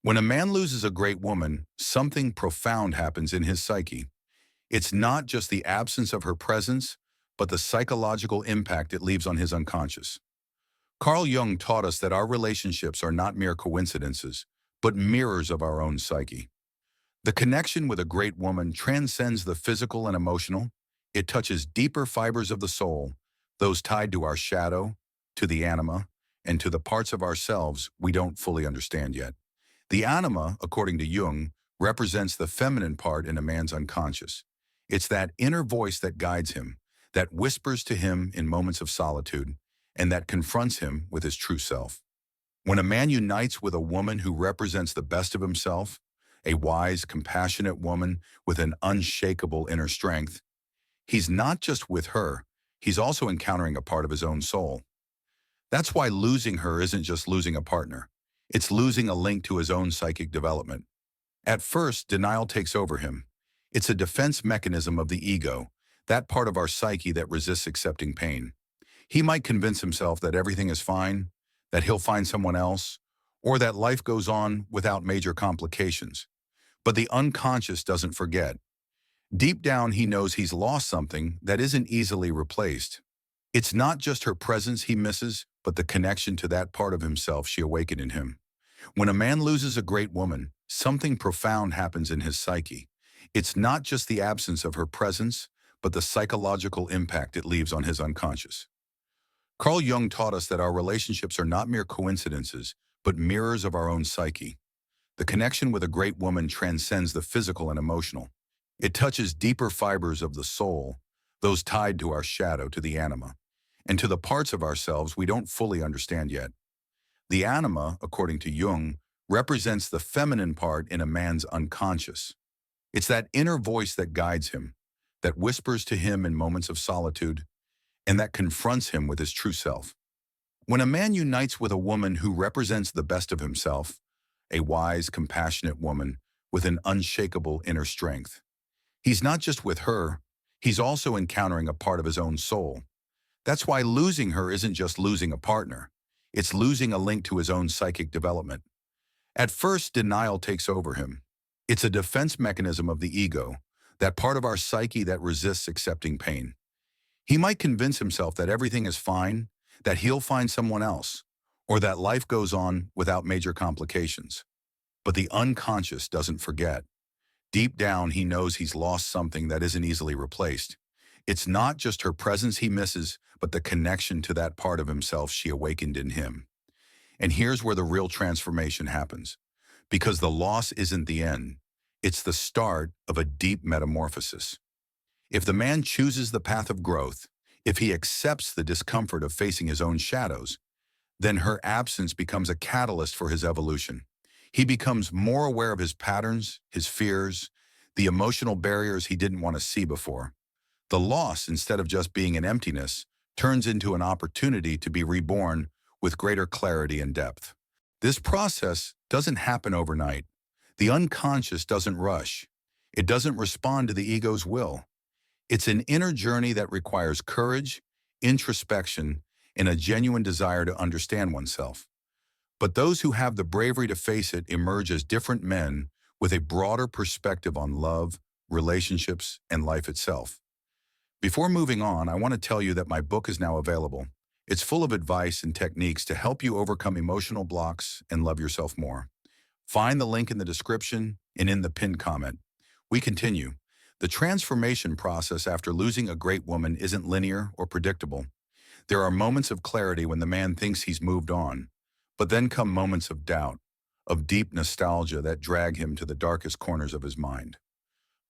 When a man loses a great woman, something profound happens in his psyche. It's not just the absence of her presence, but the psychological impact it leaves on his unconscious. Carl Jung taught us that our relationships are not mere coincidences, but mirrors of our own psyche. The connection with a great woman transcends the physical and emotional. It touches deeper fibers of the soul, those tied to our shadow, to the anima, and to the parts of ourselves we don't fully understand yet. The anima, according to Jung, represents the feminine part in a man's unconscious. It's that inner voice that guides him, that whispers to him in moments of solitude, and that confronts him with his true self. When a man unites with a woman who represents the best of himself, a wise, compassionate woman with an unshakable inner strength, he's not just with her, he's also encountering a part of his own soul. That's why losing her isn't just losing a partner. It's losing a link to his own psychic development. At first, denial takes over him. It's a defense mechanism of the ego, that part of our psyche that resists accepting pain. He might convince himself that everything is fine, that he'll find someone else, or that life goes on without major complications. But the unconscious doesn't forget. Deep down, he knows he's lost something that isn't easily replaced. It's not just her presence he misses, but the connection to that part of himself she awakened in him. When a man loses a great woman, something profound happens in his psyche. It's not just the absence of her presence, but the psychological impact it leaves on his unconscious. Carl Jung taught us that our relationships are not mere coincidences, but mirrors of our own psyche. The connection with a great woman transcends the physical and emotional. It touches deeper fibers of the soul, those tied to our shadow, to the anima, and to the parts of ourselves we don't fully understand yet. The anima, according to Jung, represents the feminine part in a man's unconscious. It's that inner voice that guides him, that whispers to him in moments of solitude, and that confronts him with his true self. When a man unites with a woman who represents the best of himself, a wise, compassionate woman with an unshakable inner strength, he's not just with her, he's also encountering a part of his own soul. That's why losing her isn't just losing a partner. It's losing a link to his own psychic development. At first, denial takes over him. It's a defense mechanism of the ego, that part of our psyche that resists accepting pain. He might convince himself that everything is fine, that he'll find someone else, or that life goes on without major complications. But the unconscious doesn't forget. Deep down, he knows he's lost something that isn't easily replaced. It's not just her presence he misses, but the connection to that part of himself she awakened in him. And here's where the real transformation happens. Because the loss isn't the end, it's the start of a deep metamorphosis. If the man chooses the path of growth, if he accepts the discomfort of facing his own shadows, then her absence becomes a catalyst for his evolution. He becomes more aware of his patterns, his fears, the emotional barriers he didn't want to see before. The loss, instead of just being an emptiness, turns into an opportunity to be reborn with greater clarity and depth. This process doesn't happen overnight. The unconscious doesn't rush. It doesn't respond to the ego's will. It's an inner journey that requires courage, introspection, and a genuine desire to understand oneself. But those who have the bravery to face it emerge as different men with a broader perspective on love, relationships, and life itself. Before moving on, I want to tell you that my book is now available. It's full of advice and techniques to help you overcome emotional blocks and love yourself more. Find the link in the description and in the pinned comment. We continue. The transformation process after losing a great woman isn't linear or predictable. There are moments of clarity when the man thinks he's moved on, but then come moments of doubt, of deep nostalgia that drag him to the darkest corners of his mind.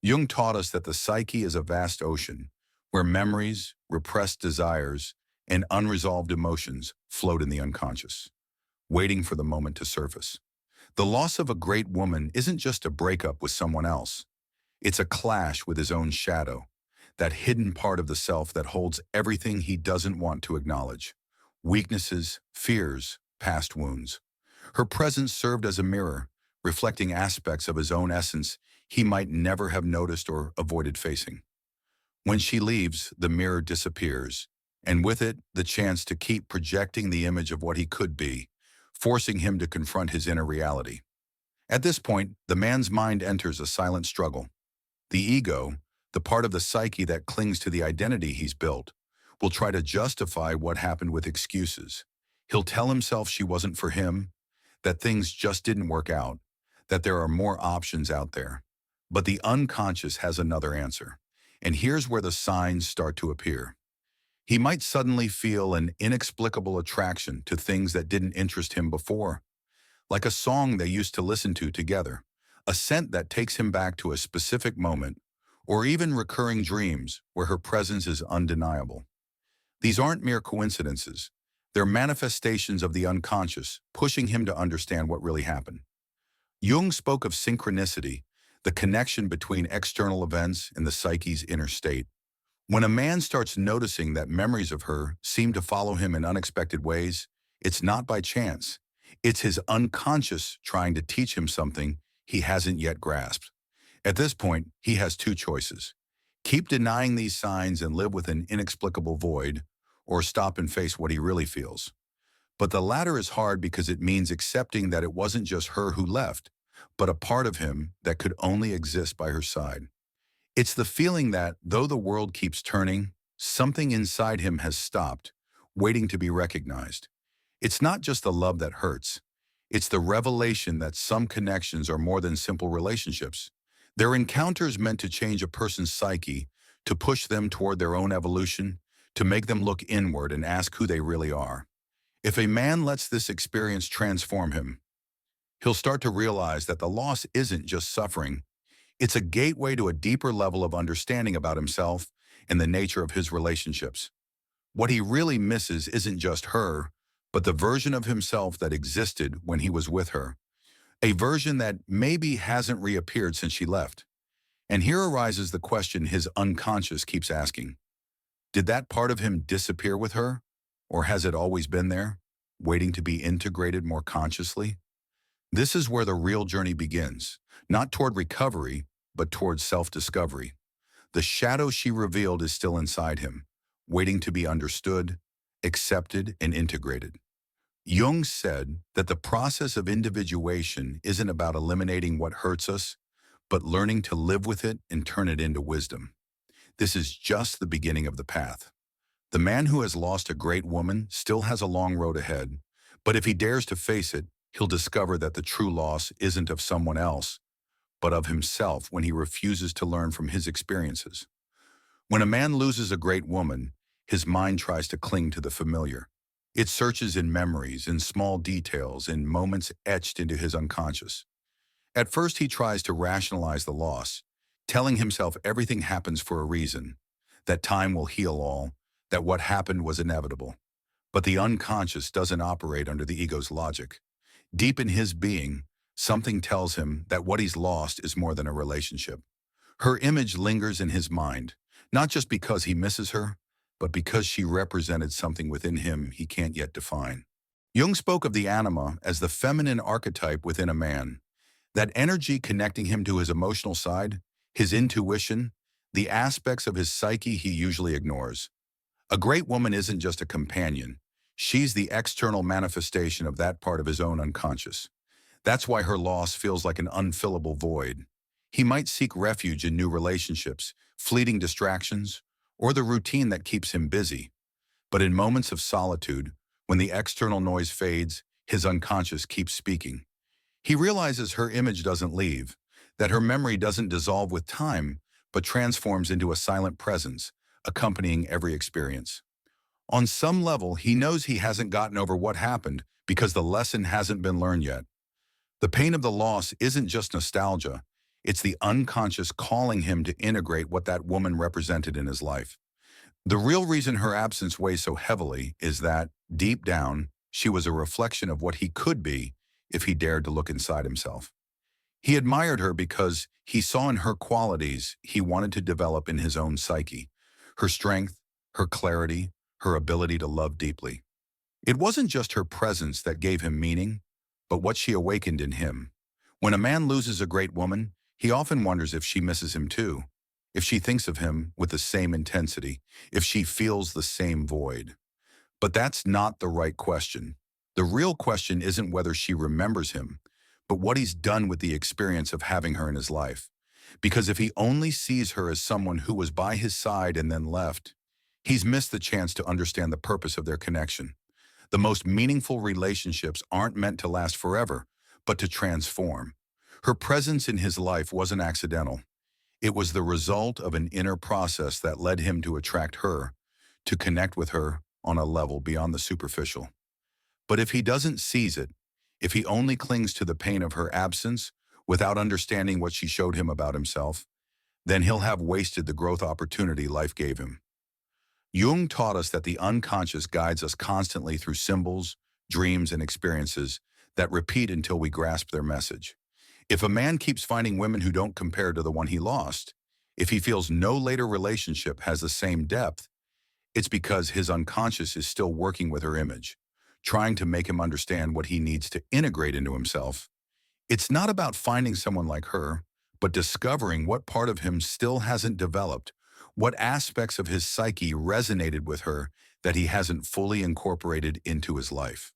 Jung taught us that the psyche is a vast ocean, where memories, repressed desires, and unresolved emotions float in the unconscious, waiting for the moment to surface. The loss of a great woman isn't just a breakup with someone else. It's a clash with his own shadow, that hidden part of the self that holds everything he doesn't want to acknowledge. Weaknesses, fears, past wounds. Her presence served as a mirror, reflecting aspects of his own essence he might never have noticed or avoided facing. When she leaves, the mirror disappears, and with it, the chance to keep projecting the image of what he could be, forcing him to confront his inner reality. At this point, the man's mind enters a silent struggle. The ego, the part of the psyche that clings to the identity he's built, will try to justify what happened with excuses. He'll tell himself she wasn't for him, that things just didn't work out, that there are more options out there. But the unconscious has another answer. And here's where the signs start to appear. He might suddenly feel an inexplicable attraction to things that didn't interest him before, like a song they used to listen to together, a scent that takes him back to a specific moment, or even recurring dreams where her presence is undeniable. These aren't mere coincidences. They're manifestations of the unconscious, pushing him to understand what really happened. Jung spoke of synchronicity, the connection between external events and the psyche's inner state. When a man starts noticing that memories of her seem to follow him in unexpected ways, it's not by chance. It's his unconscious trying to teach him something he hasn't yet grasped. At this point, he has two choices. Keep denying these signs and live with an inexplicable void, or stop and face what he really feels. But the latter is hard because it means accepting that it wasn't just her who left, but a part of him that could only exist by her side. It's the feeling that, though the world keeps turning, something inside him has stopped, waiting to be recognized. It's not just the love that hurts. It's the revelation that some connections are more than simple relationships. They're encounters meant to change a person's psyche, to push them toward their own evolution, to make them look inward and ask who they really are. If a man lets this experience transform him, he'll start to realize that the loss isn't just suffering. It's a gateway to a deeper level of understanding about himself and the nature of his relationships. What he really misses isn't just her, but the version of himself that existed when he was with her. A version that maybe hasn't reappeared since she left. And here arises the question his unconscious keeps asking. Did that part of him disappear with her? Or has it always been there, waiting to be integrated more consciously? This is where the real journey begins, not toward recovery, but toward self-discovery. The shadow she revealed is still inside him, waiting to be understood, accepted, and integrated. Jung said that the process of individuation isn't about eliminating what hurts us, but learning to live with it and turn it into wisdom. This is just the beginning of the path. The man who has lost a great woman still has a long road ahead, but if he dares to face it, he'll discover that the true loss isn't of someone else, but of himself when he refuses to learn from his experiences. When a man loses a great woman, his mind tries to cling to the familiar. It searches in memories, in small details, in moments etched into his unconscious. At first, he tries to rationalize the loss, telling himself everything happens for a reason, that time will heal all, that what happened was inevitable. But the unconscious doesn't operate under the ego's logic. Deep in his being, something tells him that what he's lost is more than a relationship. Her image lingers in his mind, not just because he misses her, but because she represented something within him he can't yet define. Jung spoke of the anima as the feminine archetype within a man, that energy connecting him to his emotional side, his intuition, the aspects of his psyche he usually ignores. A great woman isn't just a companion. She's the external manifestation of that part of his own unconscious. That's why her loss feels like an unfillable void. He might seek refuge in new relationships, fleeting distractions, or the routine that keeps him busy. But in moments of solitude, when the external noise fades, his unconscious keeps speaking. He realizes her image doesn't leave, that her memory doesn't dissolve with time, but transforms into a silent presence, accompanying every experience. On some level, he knows he hasn't gotten over what happened because the lesson hasn't been learned yet. The pain of the loss isn't just nostalgia. It's the unconscious calling him to integrate what that woman represented in his life. The real reason her absence weighs so heavily is that, deep down, she was a reflection of what he could be if he dared to look inside himself. He admired her because he saw in her qualities he wanted to develop in his own psyche, her strength, her clarity, her ability to love deeply. It wasn't just her presence that gave him meaning, but what she awakened in him. When a man loses a great woman, he often wonders if she misses him too, if she thinks of him with the same intensity, if she feels the same void. But that's not the right question. The real question isn't whether she remembers him, but what he's done with the experience of having her in his life. Because if he only sees her as someone who was by his side and then left, he's missed the chance to understand the purpose of their connection. The most meaningful relationships aren't meant to last forever, but to transform. Her presence in his life wasn't accidental. It was the result of an inner process that led him to attract her, to connect with her on a level beyond the superficial. But if he doesn't seize it, if he only clings to the pain of her absence without understanding what she showed him about himself, then he'll have wasted the growth opportunity life gave him. Jung taught us that the unconscious guides us constantly through symbols, dreams, and experiences that repeat until we grasp their message. If a man keeps finding women who don't compare to the one he lost, if he feels no later relationship has the same depth, it's because his unconscious is still working with her image, trying to make him understand what he needs to integrate into himself. It's not about finding someone like her, but discovering what part of him still hasn't developed, what aspects of his psyche resonated with her that he hasn't fully incorporated into his life.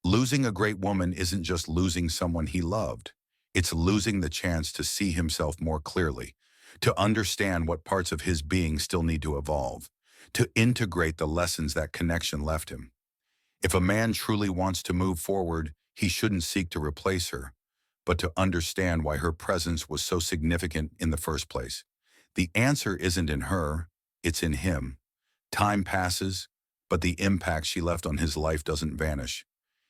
Losing a great woman isn't just losing someone he loved. It's losing the chance to see himself more clearly, to understand what parts of his being still need to evolve, to integrate the lessons that connection left him. If a man truly wants to move forward, he shouldn't seek to replace her, but to understand why her presence was so significant in the first place. The answer isn't in her, it's in him. Time passes, but the impact she left on his life doesn't vanish.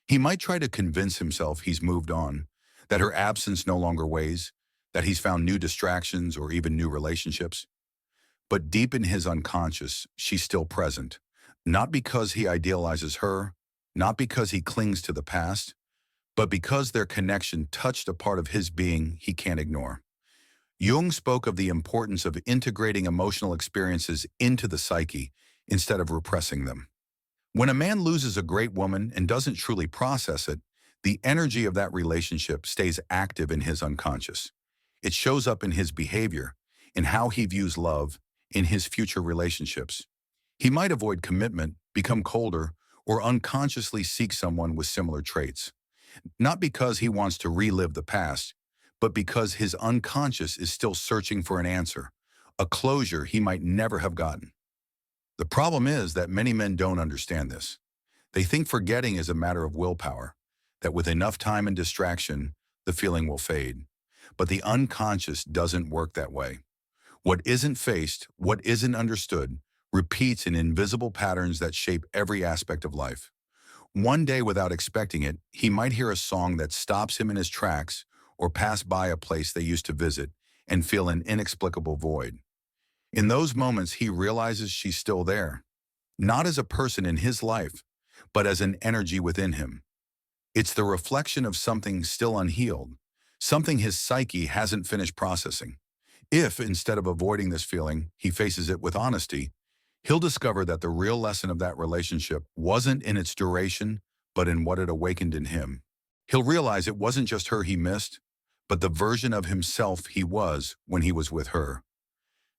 He might try to convince himself he's moved on, that her absence no longer weighs, that he's found new distractions or even new relationships. But deep in his unconscious, she's still present. Not because he idealizes her, not because he clings to the past, but because their connection touched a part of his being he can't ignore. Jung spoke of the importance of integrating emotional experiences into the psyche instead of repressing them. When a man loses a great woman and doesn't truly process it, the energy of that relationship stays active in his unconscious. It shows up in his behavior, in how he views love, in his future relationships. He might avoid commitment, become colder, or unconsciously seek someone with similar traits. Not because he wants to relive the past, but because his unconscious is still searching for an answer, a closure he might never have gotten. The problem is that many men don't understand this. They think forgetting is a matter of willpower, that with enough time and distraction, the feeling will fade. But the unconscious doesn't work that way. What isn't faced, what isn't understood, repeats in invisible patterns that shape every aspect of life. One day, without expecting it, he might hear a song that stops him in his tracks or pass by a place they used to visit and feel an inexplicable void. In those moments, he realizes she's still there, not as a person in his life, but as an energy within him. It's the reflection of something still unhealed, something his psyche hasn't finished processing. If, instead of avoiding this feeling, he faces it with honesty, he'll discover that the real lesson of that relationship wasn't in its duration, but in what it awakened in him. He'll realize it wasn't just her he missed, but the version of himself he was when he was with her.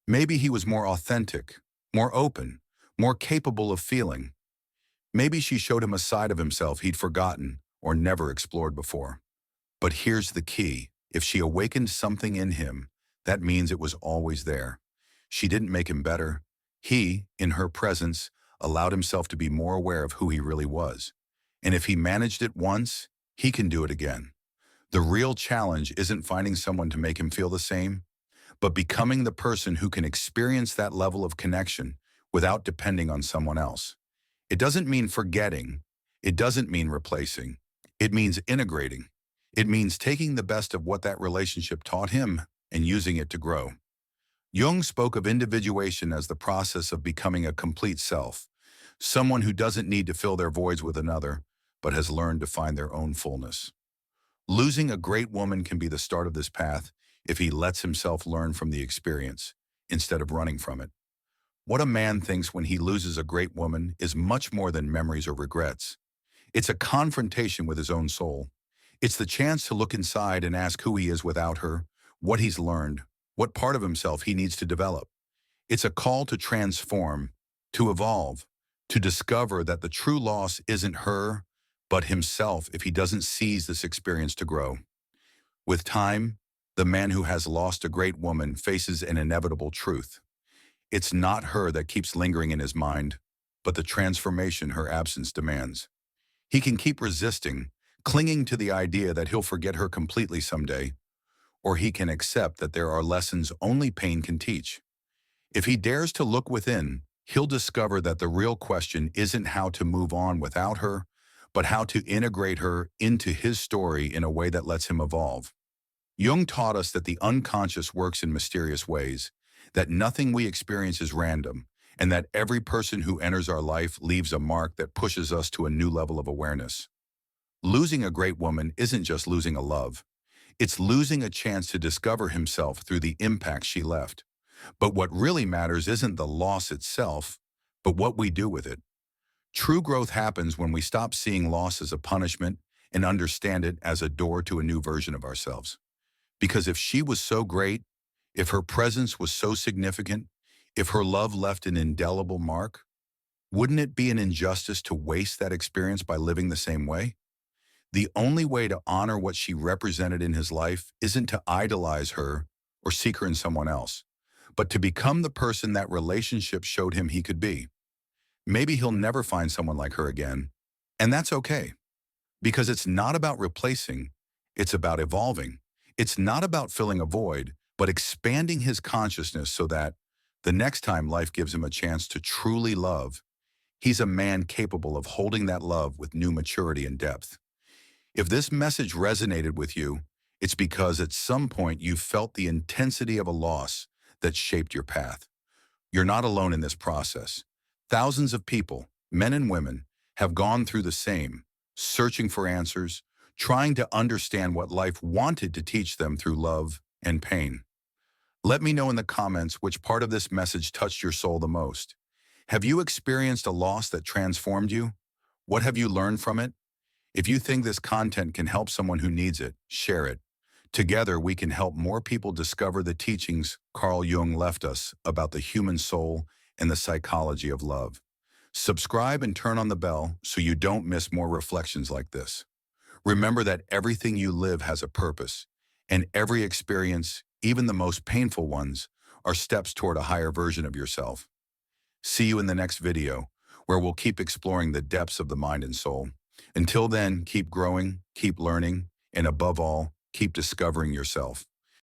Maybe he was more authentic, more open, more capable of feeling. Maybe she showed him a side of himself he'd forgotten or never explored before. But here's the key. If she awakened something in him, that means it was always there. She didn't make him better. He, in her presence, allowed himself to be more aware of who he really was. And if he managed it once, he can do it again. The real challenge isn't finding someone to make him feel the same, but becoming the person who can experience that level of connection without depending on someone else. It doesn't mean forgetting. It doesn't mean replacing. It means integrating. It means taking the best of what that relationship taught him and using it to grow. Jung spoke of individuation as the process of becoming a complete self, someone who doesn't need to fill their voids with another, but has learned to find their own fullness. Losing a great woman can be the start of this path if he lets himself learn from the experience instead of running from it. What a man thinks when he loses a great woman is much more than memories or regrets. It's a confrontation with his own soul. It's the chance to look inside and ask who he is without her, what he's learned, what part of himself he needs to develop. It's a call to transform, to evolve, to discover that the true loss isn't her, but himself if he doesn't seize this experience to grow. With time, the man who has lost a great woman faces an inevitable truth. It's not her that keeps lingering in his mind, but the transformation her absence demands. He can keep resisting, clinging to the idea that he'll forget her completely someday, or he can accept that there are lessons only pain can teach. If he dares to look within, he'll discover that the real question isn't how to move on without her, but how to integrate her into his story in a way that lets him evolve. Jung taught us that the unconscious works in mysterious ways, that nothing we experience is random, and that every person who enters our life leaves a mark that pushes us to a new level of awareness. Losing a great woman isn't just losing a love. It's losing a chance to discover himself through the impact she left. But what really matters isn't the loss itself, but what we do with it. True growth happens when we stop seeing loss as a punishment and understand it as a door to a new version of ourselves. Because if she was so great, if her presence was so significant, if her love left an indelible mark, wouldn't it be an injustice to waste that experience by living the same way? The only way to honor what she represented in his life isn't to idolize her or seek her in someone else, but to become the person that relationship showed him he could be. Maybe he'll never find someone like her again, and that's okay, because it's not about replacing, it's about evolving. It's not about filling a void, but expanding his consciousness so that the next time life gives him a chance to truly love, he's a man capable of holding that love with new maturity and depth. If this message resonated with you, it's because at some point you felt the intensity of a loss that shaped your path. You're not alone in this process. Thousands of people, men and women, have gone through the same, searching for answers, trying to understand what life wanted to teach them through love and pain. Let me know in the comments which part of this message touched your soul the most. Have you experienced a loss that transformed you? What have you learned from it? If you think this content can help someone who needs it, share it. Together, we can help more people discover the teachings Carl Jung left us about the human soul and the psychology of love. Subscribe and turn on the bell so you don't miss more reflections like this. Remember that everything you live has a purpose, and every experience, even the most painful ones, are steps toward a higher version of yourself. See you in the next video, where we'll keep exploring the depths of the mind and soul. Until then, keep growing, keep learning, and above all, keep discovering yourself.